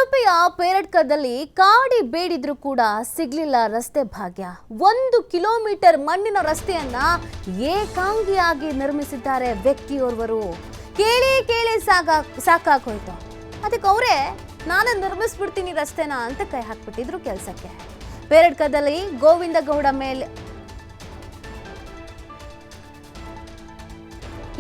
ಉಡುಪಿಯ ಪೇರಡ್ಕದಲ್ಲಿ ಕಾಡಿ ಬೇಡಿದ್ರೂ ಕೂಡ ಸಿಗ್ಲಿಲ್ಲ ರಸ್ತೆ ಭಾಗ್ಯ. 1 ಕಿಲೋಮೀಟರ್ ಮಣ್ಣಿನ ರಸ್ತೆಯನ್ನ ಏಕಾಂಗಿಯಾಗಿ ನಿರ್ಮಿಸಿದ್ದಾರೆ ವ್ಯಕ್ತಿಯೋರ್ವರು. ಕೇಳಿ ಸಾಕಾಗೋಯ್ತು. ಅದಕ್ಕೆ ಅವರೇ ನಾನೇ ನಿರ್ಮಿಸ್ಬಿಡ್ತೀನಿ ರಸ್ತೆನ ಅಂತ ಕೈ ಹಾಕ್ಬಿಟ್ಟಿದ್ರು ಕೆಲಸಕ್ಕೆ. ಪೇರಡ್ಕದಲ್ಲಿ ಗೋವಿಂದ ಗೌಡ ಮೇಲೆ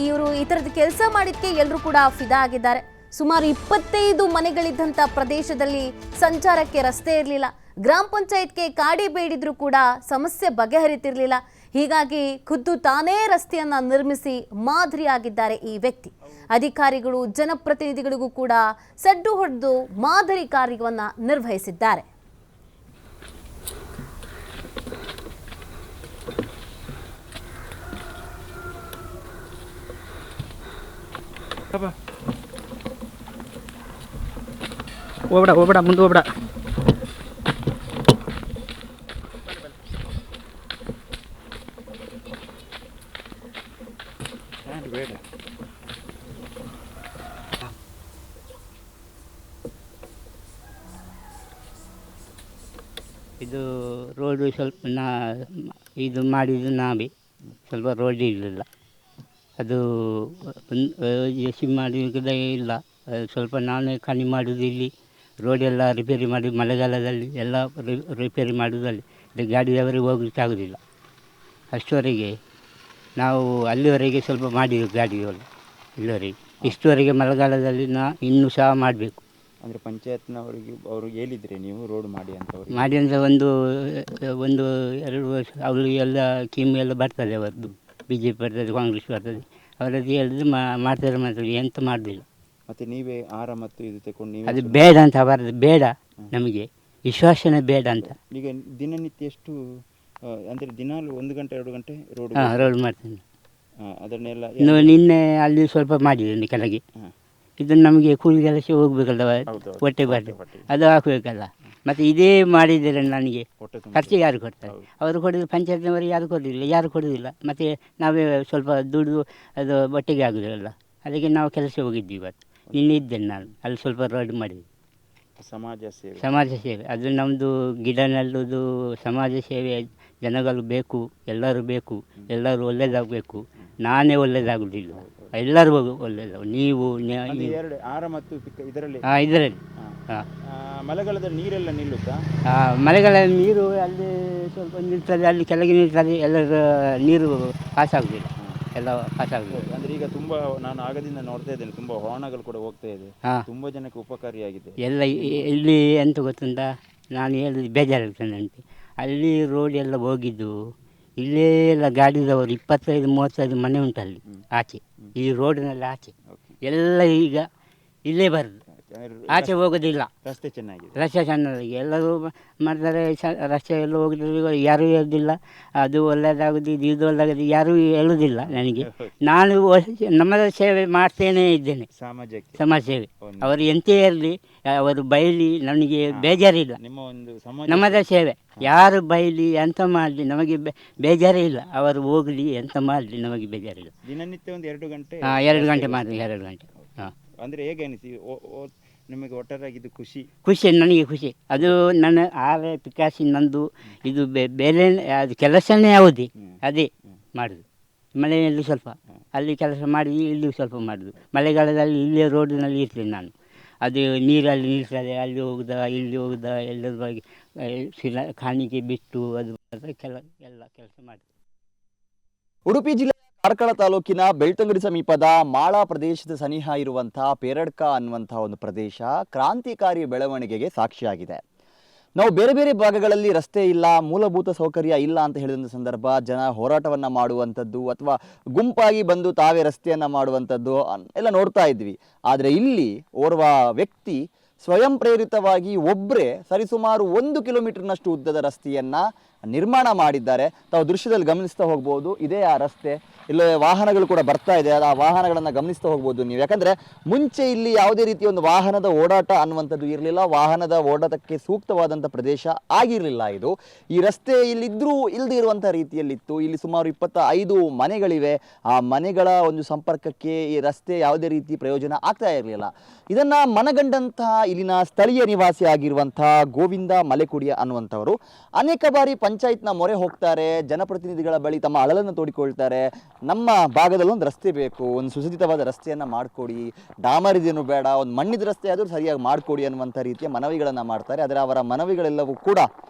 ಇವರು ಈ ತರದ ಕೆಲಸ ಮಾಡಿದ್ಕೆ ಎಲ್ಲರೂ ಕೂಡ ಫಿದಾ ಆಗಿದ್ದಾರೆ. ಸುಮಾರು 25 ಮನೆಗಳಿದ್ದಂಥ ಪ್ರದೇಶದಲ್ಲಿ ಸಂಚಾರಕ್ಕೆ ರಸ್ತೆ ಇರಲಿಲ್ಲ. ಗ್ರಾಮ ಪಂಚಾಯತ್ಗೆ ಕಾಡಿ ಬೇಡಿದ್ರೂ ಕೂಡ ಸಮಸ್ಯೆ ಬಗೆಹರಿತಿರ್ಲಿಲ್ಲ. ಹೀಗಾಗಿ ಖುದ್ದು ತಾನೇ ರಸ್ತೆಯನ್ನ ನಿರ್ಮಿಸಿ ಮಾದರಿಯಾಗಿದ್ದಾರೆ ಈ ವ್ಯಕ್ತಿ. ಅಧಿಕಾರಿಗಳು ಜನಪ್ರತಿನಿಧಿಗಳಿಗೂ ಕೂಡ ಸಡ್ಡು ಹೊಡೆದು ಮಾದರಿ ಕಾರ್ಯವನ್ನ ನಿರ್ವಹಿಸಿದ್ದಾರೆ. ಹೋಗ್ಬೇಡ ಮುಂದೆ ಹೋಗ್ಬೇಡ. ಇದು ರೋಡು ಸ್ವಲ್ಪ ಇದು ಮಾಡಿದ್ದು ನಾವೇ, ಸ್ವಲ್ಪ ರೋಡ್ ಇರಲಿಲ್ಲ. ಅದು ಎಸಿ ಮಾಡಿದ ಇಲ್ಲ, ಸ್ವಲ್ಪ ನಾನೇ ಖಾಲಿ ಮಾಡೋದು. ಇಲ್ಲಿ ರೋಡೆಲ್ಲ ರಿಪೇರಿ ಮಾಡಿ ಮಳೆಗಾಲದಲ್ಲಿ ಎಲ್ಲ ರಿಪೇರಿ ಮಾಡೋದಲ್ಲಿ ಗಾಡಿಯವರಿಗೆ ಹೋಗ್ಲಿಕ್ಕೆ ಆಗೋದಿಲ್ಲ. ಅಷ್ಟುವರೆಗೆ ನಾವು ಅಲ್ಲಿವರೆಗೆ ಸ್ವಲ್ಪ ಮಾಡಿದ್ವಿ ಗಾಡಿಗಳು ಇಲ್ಲಿವರೆಗೆ. ಇಷ್ಟುವರೆಗೆ ಮಳೆಗಾಲದಲ್ಲಿ ಇನ್ನೂ ಸಹ ಮಾಡಬೇಕು. ಅಂದರೆ ಪಂಚಾಯತ್ನವರಿಗೆ ಅವರು ಹೇಳಿದರೆ ನೀವು ರೋಡ್ ಮಾಡಿ ಅಂತ ಮಾಡಿ ಅಂದರೆ ಒಂದು 2 ವರ್ಷ ಅವರು ಎಲ್ಲ ಸ್ಕೀಮ್ ಎಲ್ಲ ಬರ್ತದೆ. ಅವರದ್ದು BJP ಬರ್ತದೆ, ಕಾಂಗ್ರೆಸ್ ಬರ್ತದೆ, ಅವರದ್ದು ಹೇಳಿದ್ರೆ ಮಾಡ್ತಾರೆ. ಎಂತ ಮಾಡೋದಿಲ್ಲ. ಮತ್ತು ನೀವೇ ಆಹಾರ ಮತ್ತು ಇದು ತಗೊಂಡು ಅದು ಬೇಡ ಅಂತ ಬರೋದು, ಬೇಡ ನಮಗೆ ವಿಶ್ವಾಸನೆ ಬೇಡ ಅಂತ. ಈಗ ದಿನನಿತ್ಯ ಎಷ್ಟು ಅಂದರೆ ದಿನಾಲು 1 ಗಂಟೆ 2 ಗಂಟೆ ರೋಡ್ ಮಾಡ್ತೇನೆ. ಅದನ್ನೆಲ್ಲ ನಿನ್ನೆ ಅಲ್ಲಿ ಸ್ವಲ್ಪ ಮಾಡಿದ್ದೀನಿ ಕೆಳಗೆ. ಇದನ್ನು ನಮಗೆ ಕೂಲಿ ಕೆಲಸ ಹೋಗ್ಬೇಕಲ್ಲ, ಹೊಟ್ಟೆ ಬಾಟೆ ಅದು ಹಾಕಬೇಕಲ್ಲ. ಮತ್ತು ಇದೇ ಮಾಡಿದರೆ ನನಗೆ ಖರ್ಚಿಗೆ ಯಾರು ಕೊಡ್ತಾರೆ? ಅವರು ಕೊಡೋದು ಪಂಚಾಯತ್ನವರು ಯಾರು ಕೊಡೋದಿಲ್ಲ. ಮತ್ತು ನಾವೇ ಸ್ವಲ್ಪ ದುಡ್ಡು ಅದು ಒಟ್ಟಿಗೆ ಆಗೋದಿಲ್ಲ. ಅದಕ್ಕೆ ನಾವು ಕೆಲಸ ಹೋಗಿದ್ವಿ. ಇವತ್ತು ನಿನ್ನೆ ಇದ್ದೇನೆ ನಾನು ಅಲ್ಲಿ, ಸ್ವಲ್ಪ ರೋಡ್ ಮಾಡಿದ್ವಿ. ಸಮಾಜ ಸೇವೆ ಅದು ನಮ್ಮದು. ಗಿಡ ನೆಲ್ಲುವುದು ಸಮಾಜ ಸೇವೆ. ಜನಗಳು ಬೇಕು, ಎಲ್ಲರೂ ಬೇಕು, ಎಲ್ಲರೂ ಒಳ್ಳೆಯದಾಗಬೇಕು. ನಾನೇ ಒಳ್ಳೆಯದಾಗೋದಿಲ್ಲ, ಎಲ್ಲರೂ ಒಳ್ಳೆಯದು. ನೀವು ಇದರಲ್ಲಿ ಮಳೆಗಾಲದಲ್ಲಿ ನೀರೆಲ್ಲ ನಿಲ್ಲುತ್ತಾ? ಮಳೆಗಾಲದ ನೀರು ಅಲ್ಲಿ ಸ್ವಲ್ಪ ನಿಲ್ತದೆ, ಅಲ್ಲಿ ಕೆಳಗೆ ನಿಲ್ತದೆ. ಎಲ್ಲರ ನೀರು ಪಾಸಾಗೋದಿಲ್ಲ, ಎಲ್ಲ ಪಾಸಾಗೋದಿಲ್ಲ. ಅಂದರೆ ಈಗ ತುಂಬ ನಾನು ಆಗದಿಂದ ನೋಡ್ತಾ ಇದ್ದೇನೆ, ತುಂಬ ವಾಹನಗಳು ಕೂಡ ಹೋಗ್ತಾ ಇದೆ, ತುಂಬ ಜನಕ್ಕೆ ಉಪಕಾರಿಯಾಗಿದೆ ಎಲ್ಲ. ಇಲ್ಲಿ ಎಂತ ಗೊತ್ತುಂಟ, ನಾನು ಹೇಳಿದ ಬೇಜಾರಾಗ್ತದೆ ಅಂತ. ಅಲ್ಲಿ ರೋಡ್ ಎಲ್ಲ ಹೋಗಿದ್ದು, ಇಲ್ಲೇ ಎಲ್ಲ ಗಾಡಿದವರು 25-35 ಮನೆ ಉಂಟಲ್ಲಿ ಆಚೆ, ಈ ರೋಡಿನಲ್ಲಿ ಆಚೆ ಎಲ್ಲ ಈಗ ಇಲ್ಲೇ ಬರೋದು, ಆಚೆ ಹೋಗೋದಿಲ್ಲ. ರಸ್ತೆ ಚೆನ್ನಾಗಿದೆ, ರಸ್ತೆ ಚೆನ್ನಾಗಿ ಎಲ್ಲರೂ ಮಾಡ್ತಾರೆ. ರಸ್ತೆ ಎಲ್ಲ ಹೋಗಿದ್ರೆ ಯಾರೂ ಹೇಳೋದಿಲ್ಲ ಅದು ಒಳ್ಳೆಯದಾಗೋದು ಇದು ಒಳ್ಳೆಯದು, ಯಾರೂ ಹೇಳೋದಿಲ್ಲ ನನಗೆ. ನಾನು ನಮ್ಮ ಸೇವೆ ಮಾಡ್ತೇನೆ ಇದ್ದೇನೆ, ಸಮಾಜ ಸೇವೆ. ಅವರು ಎಂತೇ ಇರಲಿ, ಅವರು ಬೈಲಿ, ನನಗೆ ಬೇಜಾರಿಲ್ಲ. ನಮ್ಮದ ಸೇವೆ ಯಾರು ಬೈಲಿ ಎಂತ ಮಾಡಲಿ ನಮಗೆ ಬೇಜಾರೇ ಇಲ್ಲ. ಅವರು ಹೋಗಲಿ ಎಂತ ಮಾಡಲಿ ನಮಗೆ ಬೇಜಾರಿಲ್ಲ. ದಿನನಿತ್ಯ ಒಂದು 2 ಗಂಟೆ 2 ಗಂಟೆ ಮಾಡಿ 2 ಗಂಟೆ. ಅಂದರೆ ಹೇಗೆ ಅನಿಸಿ ನಿಮಗೆ ಒಟ್ಟಾರಾಗಿದ್ದು? ಖುಷಿ ನನಗೆ ಖುಷಿ. ಅದು ನನ್ನ ಆರೆ ಪಿಕಾಸಿ ನಂದು ಇದು ಬೇರೆ ಅದು ಕೆಲಸನೇ ಯಾವುದೇ ಅದೇ ಮಾಡೋದು. ಮಳೆಯಲ್ಲಿ ಸ್ವಲ್ಪ ಅಲ್ಲಿ ಕೆಲಸ ಮಾಡಿ ಇಲ್ಲಿ ಸ್ವಲ್ಪ ಮಾಡೋದು. ಮಳೆಗಾಲದಲ್ಲಿ ಇಲ್ಲೇ ರೋಡಿನಲ್ಲಿ ಇರ್ತೇನೆ ನಾನು. ಅದು ನೀರಲ್ಲಿ ನಿಲ್ತದೆ, ಅಲ್ಲಿ ಹೋಗುದ ಇಲ್ಲಿ ಹೋಗುದ, ಎಲ್ಲರ ಬಗ್ಗೆ ಕಾಣಿಕೆ ಬಿಟ್ಟು ಅದು ಎಲ್ಲ ಕೆಲಸ ಮಾಡಿದೆ. ಉಡುಪಿ ಜಿಲ್ಲೆ ಕಾರ್ಕಳ ತಾಲೂಕಿನ ಬೆಳ್ತಂಗಡಿ ಸಮೀಪದ ಮಾಳಾ ಪ್ರದೇಶದ ಸನಿಹ ಇರುವಂತಹ ಪೇರಡ್ಕ ಅನ್ನುವಂತಹ ಒಂದು ಪ್ರದೇಶ ಕ್ರಾಂತಿಕಾರಿ ಬೆಳವಣಿಗೆಗೆ ಸಾಕ್ಷಿಯಾಗಿದೆ. ನಾವು ಬೇರೆ ಬೇರೆ ಭಾಗಗಳಲ್ಲಿ ರಸ್ತೆ ಇಲ್ಲ, ಮೂಲಭೂತ ಸೌಕರ್ಯ ಇಲ್ಲ ಅಂತ ಹೇಳಿದ ಸಂದರ್ಭ ಜನ ಹೋರಾಟವನ್ನು ಮಾಡುವಂಥದ್ದು ಅಥವಾ ಗುಂಪಾಗಿ ಬಂದು ತಾವೇ ರಸ್ತೆಯನ್ನು ಮಾಡುವಂಥದ್ದು ಎಲ್ಲ ನೋಡ್ತಾ ಇದ್ವಿ. ಆದರೆ ಇಲ್ಲಿ ಓರ್ವ ವ್ಯಕ್ತಿ ಸ್ವಯಂ ಪ್ರೇರಿತವಾಗಿ ಒಬ್ಬರೇ ಸರಿಸುಮಾರು 1 ಕಿಲೋಮೀಟರ್ನಷ್ಟು ಉದ್ದದ ರಸ್ತೆಯನ್ನು ನಿರ್ಮಾಣ ಮಾಡಿದ್ದಾರೆ. ತಾವು ದೃಶ್ಯದಲ್ಲಿ ಗಮನಿಸ್ತಾ ಹೋಗ್ಬೋದು, ಇದೇ ಆ ರಸ್ತೆ. ಇಲ್ಲೇ ವಾಹನಗಳು ಕೂಡ ಬರ್ತಾ ಇದೆ, ಆ ವಾಹನಗಳನ್ನು ಗಮನಿಸ್ತಾ ಹೋಗ್ಬೋದು ನೀವು. ಯಾಕಂದರೆ ಮುಂಚೆ ಇಲ್ಲಿ ಯಾವುದೇ ರೀತಿಯ ಒಂದು ವಾಹನದ ಓಡಾಟ ಅನ್ನುವಂಥದ್ದು ಇರಲಿಲ್ಲ, ವಾಹನದ ಓಡಾಟಕ್ಕೆ ಸೂಕ್ತವಾದಂಥ ಪ್ರದೇಶ ಆಗಿರಲಿಲ್ಲ ಇದು. ಈ ರಸ್ತೆ ಇಲ್ಲಿದ್ದರೂ ಇಲ್ಲದೆ ಇರುವಂಥ ರೀತಿಯಲ್ಲಿತ್ತು. ಇಲ್ಲಿ ಸುಮಾರು 25 ಮನೆಗಳಿವೆ. ಆ ಮನೆಗಳ ಒಂದು ಸಂಪರ್ಕಕ್ಕೆ ಈ ರಸ್ತೆ ಯಾವುದೇ ರೀತಿ ಪ್ರಯೋಜನ ಆಗ್ತಾ ಇರಲಿಲ್ಲ. ಇದನ್ನು ಮನಗಂಡಂತಹ ಇಲ್ಲಿನ ಸ್ಥಳೀಯ ನಿವಾಸಿ ಆಗಿರುವಂಥ ಗೋವಿಂದ ಮಲೆಕುಡಿಯ ಅನ್ನುವಂಥವರು ಅನೇಕ ಬಾರಿ ಪಂಚಾಯತ್ನ ಮೊರೆ ಹೋಗ್ತಾರೆ, ಜನಪ್ರತಿನಿಧಿಗಳ ಬಳಿ ತಮ್ಮ ಅಳಲನ್ನು ತೋಡಿಕೊಳ್ತಾರೆ. ನಮ್ಮ ಭಾಗದಲ್ಲಿ ಒಂದು ರಸ್ತೆ ಬೇಕು, ಒಂದು ಸುಸಜ್ಜಿತವಾದ ರಸ್ತೆಯನ್ನು ಮಾಡಿಕೊಡಿ, ಡಾಮರಿದೇನು ಬೇಡ, ಒಂದು ಮಣ್ಣಿದ ರಸ್ತೆ ಆದರೂ ಸರಿಯಾಗಿ ಮಾಡಿಕೊಡಿ ಅನ್ನುವಂಥ ರೀತಿಯ ಮನವಿಗಳನ್ನು ಮಾಡ್ತಾರೆ. ಆದರೆ ಅವರ ಮನವಿಗಳೆಲ್ಲವೂ ಕೂಡ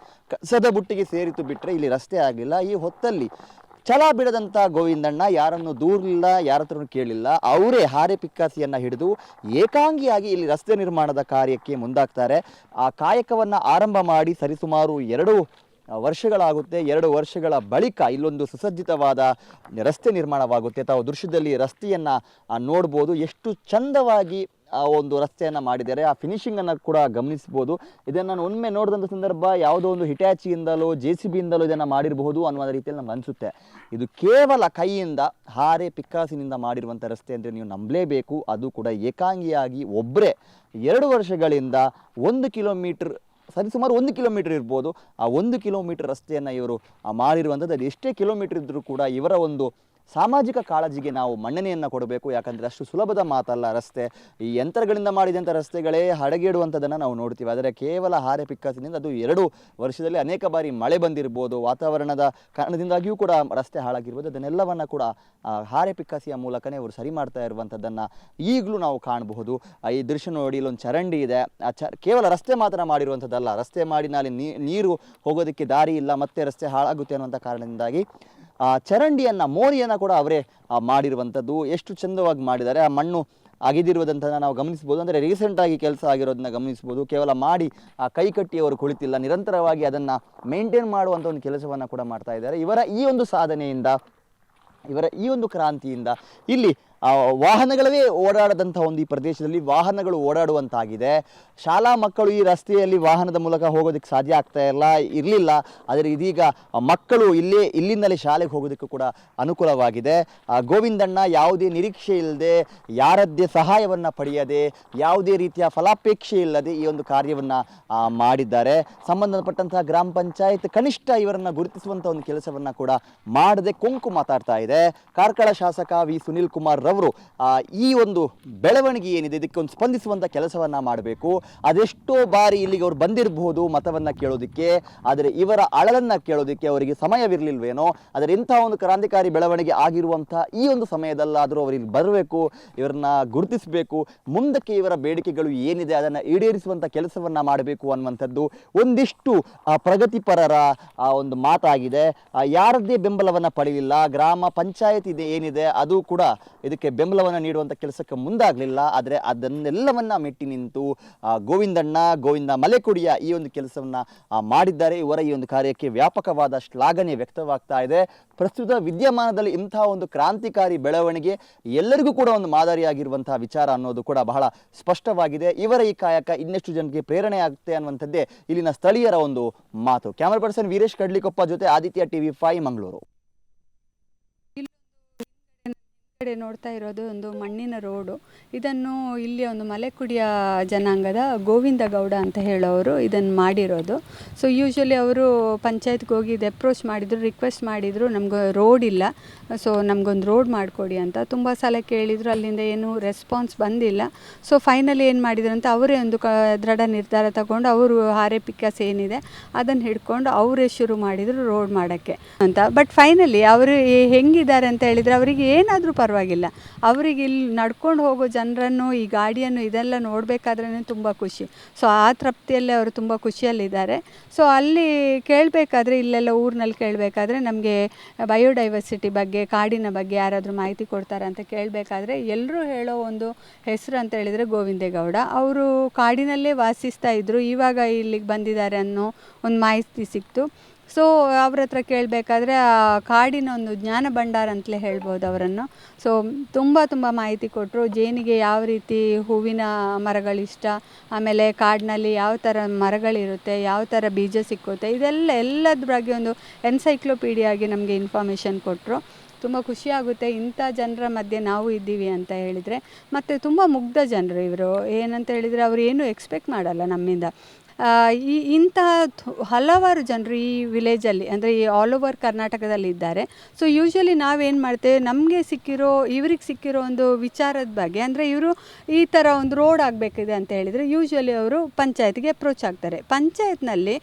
ಕಸದ ಬುಟ್ಟಿಗೆ ಸೇರಿತು ಬಿಟ್ಟರೆ ಇಲ್ಲಿ ರಸ್ತೆ ಆಗಲಿಲ್ಲ. ಈ ಹೊತ್ತಲ್ಲಿ ಛಲ ಬಿಡದಂಥ ಗೋವಿಂದಣ್ಣ ಯಾರನ್ನು ದೂರಲಿಲ್ಲ, ಯಾರ ಹತ್ರನೂ ಕೇಳಿಲ್ಲ. ಅವರೇ ಹಾರೆ ಪಿಕ್ಕಾಸಿಯನ್ನು ಹಿಡಿದು ಏಕಾಂಗಿಯಾಗಿ ಇಲ್ಲಿ ರಸ್ತೆ ನಿರ್ಮಾಣದ ಕಾರ್ಯಕ್ಕೆ ಮುಂದಾಗ್ತಾರೆ. ಆ ಕಾಯಕವನ್ನು ಆರಂಭ ಮಾಡಿ ಸರಿಸುಮಾರು 2 ವರ್ಷಗಳಾಗುತ್ತೆ. 2 ವರ್ಷಗಳ ಬಳಿಕ ಇಲ್ಲೊಂದು ಸುಸಜ್ಜಿತವಾದ ರಸ್ತೆ ನಿರ್ಮಾಣವಾಗುತ್ತೆ. ತಾವು ದೃಶ್ಯದಲ್ಲಿ ರಸ್ತೆಯನ್ನು ನೋಡ್ಬೋದು, ಎಷ್ಟು ಚಂದವಾಗಿ ಆ ಒಂದು ರಸ್ತೆಯನ್ನು ಮಾಡಿದ್ದಾರೆ. ಆ ಫಿನಿಶಿಂಗನ್ನು ಕೂಡ ಗಮನಿಸ್ಬೋದು. ಇದನ್ನು ನಾನು ಒಮ್ಮೆ ನೋಡಿದಂಥ ಸಂದರ್ಭ ಯಾವುದೋ ಒಂದು ಹಿಟ್ಯಾಚಿಯಿಂದಲೋ JCBಯಿಂದಲೋ ಇದನ್ನು ಮಾಡಿರಬಹುದು ಅನ್ನುವ ರೀತಿಯಲ್ಲಿ ನಮ್ಗೆ ಅನಿಸುತ್ತೆ. ಇದು ಕೇವಲ ಕೈಯಿಂದ ಹಾರೆ ಪಿಕ್ಕಾಸಿನಿಂದ ಮಾಡಿರುವಂಥ ರಸ್ತೆ ಅಂದರೆ ನೀವು ನಂಬಲೇಬೇಕು. ಅದು ಕೂಡ ಏಕಾಂಗಿಯಾಗಿ ಒಬ್ಬರೇ 2 ವರ್ಷಗಳಿಂದ 1 ಕಿಲೋಮೀಟರ್, ಸರಿಸುಮಾರು 1 ಕಿಲೋಮೀಟರ್ ಇರ್ಬೋದು, ಆ 1 ಕಿಲೋಮೀಟರ್ ರಸ್ತೆಯನ್ನು ಇವರು ಮಾಡಿರುವಂಥದ್ದು. ಅದು ಎಷ್ಟೇ ಕಿಲೋಮೀಟರ್ ಇದ್ದರೂ ಕೂಡ ಇವರ ಒಂದು ಸಾಮಾಜಿಕ ಕಾಳಜಿಗೆ ನಾವು ಮನ್ನಣೆಯನ್ನು ಕೊಡಬೇಕು. ಯಾಕಂದರೆ ಅಷ್ಟು ಸುಲಭದ ಮಾತಲ್ಲ ರಸ್ತೆ. ಈ ಯಂತ್ರಗಳಿಂದ ಮಾಡಿದಂಥ ರಸ್ತೆಗಳೇ ಹಡಗೇಡುವಂಥದ್ದನ್ನು ನಾವು ನೋಡ್ತೀವಿ. ಆದರೆ ಕೇವಲ ಹಾರೆ ಪಿಕ್ಕಾಸಿನಿಂದ ಅದು 2 ವರ್ಷದಲ್ಲಿ ಅನೇಕ ಬಾರಿ ಮಳೆ ಬಂದಿರ್ಬೋದು, ವಾತಾವರಣದ ಕಾರಣದಿಂದಾಗಿಯೂ ಕೂಡ ರಸ್ತೆ ಹಾಳಾಗಿರ್ಬೋದು. ಅದನ್ನೆಲ್ಲವನ್ನು ಕೂಡ ಹಾರೆ ಪಿಕ್ಕಾಸಿಯ ಮೂಲಕನೇ ಅವರು ಸರಿ ಮಾಡ್ತಾ ಇರುವಂಥದ್ದನ್ನು ಈಗಲೂ ನಾವು ಕಾಣಬಹುದು. ಈ ದೃಶ್ಯ ನೋಡಿ, ಇಲ್ಲೊಂದು ಚರಂಡಿ ಇದೆ. ಕೇವಲ ರಸ್ತೆ ಮಾತ್ರ ಮಾಡಿರುವಂಥದ್ದಲ್ಲ, ರಸ್ತೆ ಮಾಡಿ ನಾಳೆ ನೀರು ಹೋಗೋದಕ್ಕೆ ದಾರಿ ಇಲ್ಲ, ಮತ್ತೆ ರಸ್ತೆ ಹಾಳಾಗುತ್ತೆ ಅನ್ನುವಂಥ ಕಾರಣದಿಂದಾಗಿ ಚರಂಡಿಯನ್ನು, ಮೋರಿಯನ್ನು ಕೂಡ ಅವರೇ ಮಾಡಿರುವಂಥದ್ದು. ಎಷ್ಟು ಚಂದವಾಗಿ ಮಾಡಿದ್ದಾರೆ. ಆ ಮಣ್ಣು ಅಗೆದಿರುವುದಂಥದ್ದನ್ನು ನಾವು ಗಮನಿಸ್ಬೋದು. ಅಂದರೆ ರೀಸೆಂಟಾಗಿ ಕೆಲಸ ಆಗಿರೋದನ್ನ ಗಮನಿಸ್ಬೋದು. ಕೇವಲ ಮಾಡಿ ಕೈ ಕಟ್ಟಿ ಅವರು ಕುಳಿತಿಲ್ಲ, ನಿರಂತರವಾಗಿ ಅದನ್ನು ಮೇಂಟೈನ್ ಮಾಡುವಂಥ ಒಂದು ಕೆಲಸವನ್ನು ಕೂಡ ಮಾಡ್ತಾ ಇದ್ದಾರೆ. ಇವರ ಈ ಒಂದು ಸಾಧನೆಯಿಂದ, ಇವರ ಈ ಒಂದು ಕ್ರಾಂತಿಯಿಂದ ಇಲ್ಲಿ ವಾಹನಗಳೇ ಓಡಾಡದಂಥ ಒಂದು ಈ ಪ್ರದೇಶದಲ್ಲಿ ವಾಹನಗಳು ಓಡಾಡುವಂತಾಗಿದೆ. ಶಾಲಾ ಮಕ್ಕಳು ಈ ರಸ್ತೆಯಲ್ಲಿ ವಾಹನದ ಮೂಲಕ ಹೋಗೋದಕ್ಕೆ ಸಾಧ್ಯ ಆಗ್ತಾ ಇರಲಿಲ್ಲ. ಆದರೆ ಇದೀಗ ಮಕ್ಕಳು ಇಲ್ಲಿಂದಲೇ ಶಾಲೆಗೆ ಹೋಗೋದಕ್ಕೂ ಕೂಡ ಅನುಕೂಲವಾಗಿದೆ. ಗೋವಿಂದಣ್ಣ ಯಾವುದೇ ನಿರೀಕ್ಷೆ ಇಲ್ಲದೆ, ಯಾರದ್ದೇ ಸಹಾಯವನ್ನು ಪಡೆಯದೆ, ಯಾವುದೇ ರೀತಿಯ ಫಲಾಪೇಕ್ಷೆ ಇಲ್ಲದೆ ಈ ಒಂದು ಕಾರ್ಯವನ್ನು ಮಾಡಿದ್ದಾರೆ. ಸಂಬಂಧಪಟ್ಟಂತಹ ಗ್ರಾಮ ಪಂಚಾಯತ್ ಕನಿಷ್ಠ ಇವರನ್ನು ಗುರುತಿಸುವಂಥ ಒಂದು ಕೆಲಸವನ್ನು ಕೂಡ ಮಾಡದೆ ಕೊಂಕು ಮಾತಾಡ್ತಾ ಇದೆ. ಕಾರ್ಕಳ ಶಾಸಕ ವಿ ಸುನಿಲ್ ಕುಮಾರ್ ರವರು ಈ ಒಂದು ಬೆಳವಣಿಗೆ ಏನಿದೆ ಇದಕ್ಕೆ ಒಂದು ಸ್ಪಂದಿಸುವಂಥ ಕೆಲಸವನ್ನು ಮಾಡಬೇಕು. ಅದೆಷ್ಟೋ ಬಾರಿ ಇಲ್ಲಿಗೆ ಅವರು ಬಂದಿರಬಹುದು ಮತವನ್ನು ಕೇಳೋದಕ್ಕೆ, ಆದರೆ ಇವರ ಅಳಲನ್ನು ಕೇಳೋದಕ್ಕೆ ಅವರಿಗೆ ಸಮಯವಿರಲಿಲ್ವೇನೋ. ಆದರೆ ಇಂಥ ಒಂದು ಕ್ರಾಂತಿಕಾರಿ ಬೆಳವಣಿಗೆ ಆಗಿರುವಂಥ ಈ ಒಂದು ಸಮಯದಲ್ಲಾದರೂ ಅವರಿಗೆ ಬರಬೇಕು, ಇವರನ್ನ ಗುರುತಿಸಬೇಕು, ಮುಂದಕ್ಕೆ ಇವರ ಬೇಡಿಕೆಗಳು ಏನಿದೆ ಅದನ್ನು ಈಡೇರಿಸುವಂಥ ಕೆಲಸವನ್ನು ಮಾಡಬೇಕು ಅನ್ನುವಂಥದ್ದು ಒಂದಿಷ್ಟು ಪ್ರಗತಿಪರರ ಒಂದು ಮಾತಾಗಿದೆ. ಯಾರದ್ದೇ ಬೆಂಬಲವನ್ನು ಪಡೆಯಲಿಲ್ಲ. ಗ್ರಾಮ ಪಂಚಾಯತ್ ಏನಿದೆ ಅದು ಕೂಡ ಇದಕ್ಕೆ ಬೆಂಬಲವನ್ನು ನೀಡುವಂಥ ಕೆಲಸಕ್ಕೆ ಮುಂದಾಗಲಿಲ್ಲ. ಆದರೆ ಅದನ್ನೆಲ್ಲವನ್ನ ಮೆಟ್ಟಿ ನಿಂತು ಗೋವಿಂದ ಮಲೆಕುಡಿಯ ಈ ಒಂದು ಕೆಲಸವನ್ನು ಮಾಡಿದ್ದಾರೆ. ಇವರ ಈ ಒಂದು ಕಾರ್ಯಕ್ಕೆ ವ್ಯಾಪಕವಾದ ಶ್ಲಾಘನೆ ವ್ಯಕ್ತವಾಗ್ತಾ ಇದೆ. ಪ್ರಸ್ತುತ ವಿದ್ಯಮಾನದಲ್ಲಿ ಇಂತಹ ಒಂದು ಕ್ರಾಂತಿಕಾರಿ ಬೆಳವಣಿಗೆ ಎಲ್ಲರಿಗೂ ಕೂಡ ಒಂದು ಮಾದರಿಯಾಗಿರುವಂತಹ ವಿಚಾರ ಅನ್ನೋದು ಕೂಡ ಬಹಳ ಸ್ಪಷ್ಟವಾಗಿದೆ. ಇವರ ಈ ಕಾಯಕ ಇನ್ನೆಷ್ಟು ಜನಕ್ಕೆ ಪ್ರೇರಣೆ ಆಗುತ್ತೆ ಅನ್ನುವಂಥದ್ದೇ ಇಲ್ಲಿನ ಸ್ಥಳೀಯರ ಒಂದು ಮಾತು. ಕ್ಯಾಮರಾ ಪರ್ಸನ್ ವೀರೇಶ್ ಕಡ್ಲಿಕೊಪ್ಪ ಜೊತೆ ಆದಿತ್ಯ TV5 ಮಂಗಳೂರು. ನೋಡ್ತಾ ಇರೋದು ಒಂದು ಮಣ್ಣಿನ ರೋಡು. ಇದನ್ನು ಇಲ್ಲಿ ಒಂದು ಮಲೆಕುಡಿಯ ಜನಾಂಗದ ಗೋವಿಂದ ಗೌಡ ಅಂತ ಹೇಳೋರು ಇದನ್ನು ಮಾಡಿರೋದು. ಸೊ ಯೂಶ್ವಲಿ ಅವರು ಪಂಚಾಯತ್ಗೆ ಹೋಗಿ ಇದು ಅಪ್ರೋಚ್ ಮಾಡಿದರು, ರಿಕ್ವೆಸ್ಟ್ ಮಾಡಿದರು, ನಮ್ಗೆ ರೋಡ್ ಇಲ್ಲ, ಸೊ ನಮಗೊಂದು ರೋಡ್ ಮಾಡಿಕೊಡಿ ಅಂತ ತುಂಬ ಸಲ ಕೇಳಿದರು. ಅಲ್ಲಿಂದ ಏನು ರೆಸ್ಪಾನ್ಸ್ ಬಂದಿಲ್ಲ. ಸೊ ಫೈನಲಿ ಏನು ಮಾಡಿದ್ರು ಅಂತ ಅವರೇ ಒಂದು ದೃಢ ನಿರ್ಧಾರ ತಗೊಂಡು ಅವರು ಹಾರೆ ಪಿಕ್ಕಾಸ್ ಏನಿದೆ ಅದನ್ನು ಹಿಡ್ಕೊಂಡು ಅವರೇ ಶುರು ಮಾಡಿದರು ರೋಡ್ ಮಾಡೋಕ್ಕೆ ಅಂತ. ಬಟ್ ಫೈನಲಿ ಅವರು ಹೆಂಗಿದ್ದಾರೆ ಅಂತ ಹೇಳಿದರೆ ಅವರಿಗೆ ಏನಾದರೂ ಪರವಾಗಿಲ್ಲ, ಅವರಿಗೆ ಇಲ್ಲಿ ನಡ್ಕೊಂಡು ಹೋಗೋ ಜನರನ್ನು, ಈ ಗಾಡಿಯನ್ನು ಇದೆಲ್ಲ ನೋಡಬೇಕಾದ್ರೇ ತುಂಬ ಖುಷಿ. ಸೊ ಆ ತೃಪ್ತಿಯಲ್ಲೇ ಅವರು ತುಂಬ ಖುಷಿಯಲ್ಲಿದ್ದಾರೆ. ಸೊ ಅಲ್ಲಿ ಕೇಳಬೇಕಾದ್ರೆ, ಇಲ್ಲೆಲ್ಲ ಊರಿನಲ್ಲಿ ಕೇಳಬೇಕಾದ್ರೆ ನಮಗೆ ಬಯೋಡೈವರ್ಸಿಟಿ ಬಗ್ಗೆ, ಕಾಡಿನ ಬಗ್ಗೆ ಯಾರಾದರೂ ಮಾಹಿತಿ ಕೊಡ್ತಾರೆ ಅಂತ ಕೇಳಬೇಕಾದ್ರೆ ಎಲ್ಲರೂ ಹೇಳೋ ಒಂದು ಹೆಸರು ಅಂತ ಹೇಳಿದರೆ ಗೋವಿಂದೇಗೌಡ. ಅವರು ಕಾಡಿನಲ್ಲೇ ವಾಸಿಸ್ತಾ ಇದ್ದರು, ಇವಾಗ ಇಲ್ಲಿಗೆ ಬಂದಿದ್ದಾರೆ ಅನ್ನೋ ಒಂದು ಮಾಹಿತಿ ಸಿಕ್ತು. ಸೊ ಅವ್ರ ಹತ್ರ ಕೇಳಬೇಕಾದ್ರೆ ಆ ಕಾಡಿನ ಒಂದು ಜ್ಞಾನ ಭಂಡಾರ ಅಂತಲೇ ಹೇಳ್ಬೋದು ಅವರನ್ನು. ಸೊ ತುಂಬ ಮಾಹಿತಿ ಕೊಟ್ಟರು. ಜೇನಿಗೆ ಯಾವ ರೀತಿ ಹೂವಿನ ಮರಗಳಿಷ್ಟ, ಆಮೇಲೆ ಕಾಡಿನಲ್ಲಿ ಯಾವ ಥರ ಮರಗಳಿರುತ್ತೆ, ಯಾವ ಥರ ಬೀಜ ಸಿಕ್ಕುತ್ತೆ, ಎಲ್ಲದ್ರ ಬಗ್ಗೆ ಒಂದು ಎನ್ಸೈಕ್ಲೋಪೀಡಿಯಾಗಿ ನಮಗೆ ಇನ್ಫಾರ್ಮೇಷನ್ ಕೊಟ್ಟರು. ತುಂಬ ಖುಷಿಯಾಗುತ್ತೆ ಇಂಥ ಜನರ ಮಧ್ಯೆ ನಾವು ಇದ್ದೀವಿ ಅಂತ ಹೇಳಿದರೆ. ಮತ್ತು ತುಂಬ ಮುಗ್ಧ ಜನರು ಇವರು. ಏನಂತ ಹೇಳಿದರೆ ಅವರು ಏನು ಎಕ್ಸ್ಪೆಕ್ಟ್ ಮಾಡಲ್ಲ ನಮ್ಮಿಂದ. ಇಂತಹ ಹಲವಾರು ಜನರು ಈ ವಿಲೇಜಲ್ಲಿ, ಅಂದರೆ ಈ ಆಲ್ ಓವರ್ ಕರ್ನಾಟಕದಲ್ಲಿ ಇದ್ದಾರೆ. ಸೊ ಯೂಶ್ವಲಿ ನಾವೇನು ಮಾಡ್ತೇವೆ, ನಮಗೆ ಇವ್ರಿಗೆ ಸಿಕ್ಕಿರೋ ಒಂದು ವಿಚಾರದ ಬಗ್ಗೆ, ಅಂದರೆ ಇವರು ಈ ಥರ ಒಂದು ರೋಡ್ ಆಗಬೇಕಿದೆ ಅಂತ ಹೇಳಿದರೆ ಯೂಶ್ವಲಿ ಅವರು ಪಂಚಾಯತ್ಗೆ ಅಪ್ರೋಚ್ ಆಗ್ತಾರೆ. ಪಂಚಾಯತ್ನಲ್ಲಿ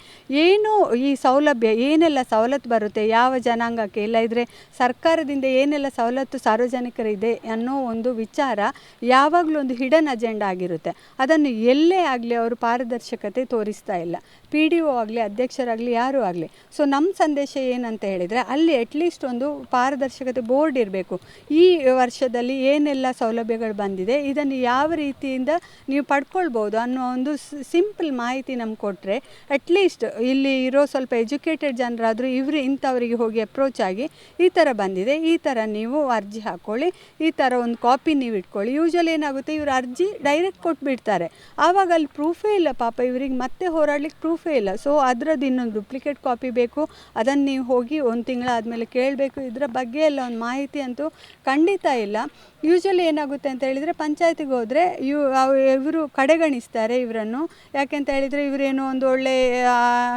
ಏನು ಈ ಸೌಲಭ್ಯ, ಏನೆಲ್ಲ ಸವಲತ್ತು ಬರುತ್ತೆ, ಯಾವ ಜನಾಂಗಕ್ಕೆ, ಇಲ್ಲ ಇದ್ದರೆ ಸರ್ಕಾರದಿಂದ ಏನೆಲ್ಲ ಸವಲತ್ತು ಸಾರ್ವಜನಿಕರಿದೆ ಅನ್ನೋ ಒಂದು ವಿಚಾರ ಯಾವಾಗಲೂ ಒಂದು ಹಿಡನ್ ಅಜೆಂಡಾ ಆಗಿರುತ್ತೆ. ಅದನ್ನು ಎಲ್ಲೇ ಆಗಲಿ ಅವರು ಪಾರದರ್ಶಕತೆ ತೋರಿಸ್ತಾ ಇಲ್ಲ. PDO ಆಗಲಿ, ಅಧ್ಯಕ್ಷರಾಗಲಿ, ಯಾರೂ ಆಗಲಿ. ಸೊ ನಮ್ಮ ಸಂದೇಶ ಏನಂತ ಹೇಳಿದರೆ, ಅಲ್ಲಿ ಅಟ್ಲೀಸ್ಟ್ ಒಂದು ಪಾರದರ್ಶಕತೆ ಬೋರ್ಡ್ ಇರಬೇಕು. ಈ ವರ್ಷದಲ್ಲಿ ಏನೆಲ್ಲ ಸೌಲಭ್ಯಗಳು ಬಂದಿದೆ, ಇದನ್ನು ಯಾವ ರೀತಿಯಿಂದ ನೀವು ಪಡ್ಕೊಳ್ಬೋದು ಅನ್ನೋ ಒಂದು ಸಿಂಪಲ್ ಮಾಹಿತಿ ನಮ್ಗೆ ಕೊಟ್ಟರೆ, ಅಟ್ಲೀಸ್ಟ್ ಇಲ್ಲಿ ಇರೋ ಸ್ವಲ್ಪ ಎಜುಕೇಟೆಡ್ ಜನರಾದರೂ ಇಂಥವರಿಗೆ ಹೋಗಿ ಅಪ್ರೋಚ್ ಆಗಿ ಈ ಥರ ಬಂದಿದೆ, ಈ ಥರ ನೀವು ಅರ್ಜಿ ಹಾಕ್ಕೊಳ್ಳಿ, ಈ ಥರ ಒಂದು ಕಾಪಿ ನೀವು ಇಟ್ಕೊಳ್ಳಿ. ಯೂಶ್ವಲಿ ಏನಾಗುತ್ತೆ, ಇವರು ಅರ್ಜಿ ಡೈರೆಕ್ಟ್ ಕೊಟ್ಬಿಡ್ತಾರೆ. ಆವಾಗ ಅಲ್ಲಿ ಪ್ರೂಫೇ ಇಲ್ಲ, ಪಾಪ ಇವರಿಗೆ ಮತ್ತೆ ಹೋರಾಡ್ಲಿಕ್ಕೆ ಪ್ರೂಫೇ ಇಲ್ಲ. ಸೊ ಅದರದ್ದು ಇನ್ನೊಂದು ಡುಪ್ಲಿಕೇಟ್ ಕಾಪಿ ಬೇಕು, ಅದನ್ನು ನೀವು ಹೋಗಿ 1 ತಿಂಗಳಾದಮೇಲೆ ಕೇಳಬೇಕು. ಇದರ ಬಗ್ಗೆ ಎಲ್ಲ ಒಂದು ಮಾಹಿತಿ ಅಂತೂ ಖಂಡಿತ ಇಲ್ಲ. ಯೂಶ್ವಲಿ ಏನಾಗುತ್ತೆ ಅಂತ ಹೇಳಿದರೆ, ಪಂಚಾಯತಿಗೆ ಹೋದರೆ ಇವರು ಕಡೆಗಣಿಸ್ತಾರೆ ಇವರನ್ನು. ಯಾಕೆಂತ ಹೇಳಿದರೆ ಇವರೇನೋ ಒಂದು ಒಳ್ಳೆ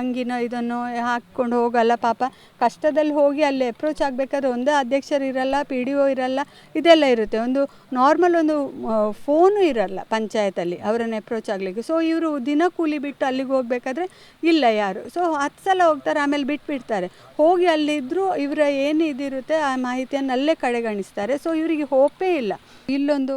ಅಂಗಿನ ಇದನ್ನು ಹಾಕ್ಕೊಂಡು ಹೋಗಲ್ಲ. ಪಾಪ ಕಷ್ಟದಲ್ಲಿ ಹೋಗಿ ಅಲ್ಲಿ ಅಪ್ರೋಚ್ ಆಗಬೇಕಾದ್ರೆ ಒಂದೇ ಅಧ್ಯಕ್ಷರು ಇರಲ್ಲ, PDO ಇರಲ್ಲ, ಇದೆಲ್ಲ ಇರುತ್ತೆ. ಒಂದು ನಾರ್ಮಲ್ ಒಂದು ಫೋನು ಇರಲ್ಲ ಪಂಚಾಯತಲ್ಲಿ ಅವರನ್ನು ಅಪ್ರೋಚ್ ಆಗಲಿಕ್ಕೆ. ಸೊ ಇವರು ದಿನ ಕೂಲಿ ಬಿಟ್ಟು ಅಲ್ಲಿಗೆ ಹೋಗಬೇಕಾದ್ರೆ ಇಲ್ಲ ಯಾರು. ಸೊ 10 ಸಲ ಹೋಗ್ತಾರೆ, ಆಮೇಲೆ ಬಿಟ್ಬಿಡ್ತಾರೆ. ಹೋಗಿ ಅಲ್ಲಿದ್ದರೂ ಇವರ ಏನು ಇದಿರುತ್ತೆ ಆ ಮಾಹಿತಿಯನ್ನು ಅಲ್ಲೇ ಕಡೆಗಣಿಸ್ತಾರೆ. ಸೊ ಇವರಿಗೆ ಹೋಪೇ ಇಲ್ಲ. ಇಲ್ಲೊಂದು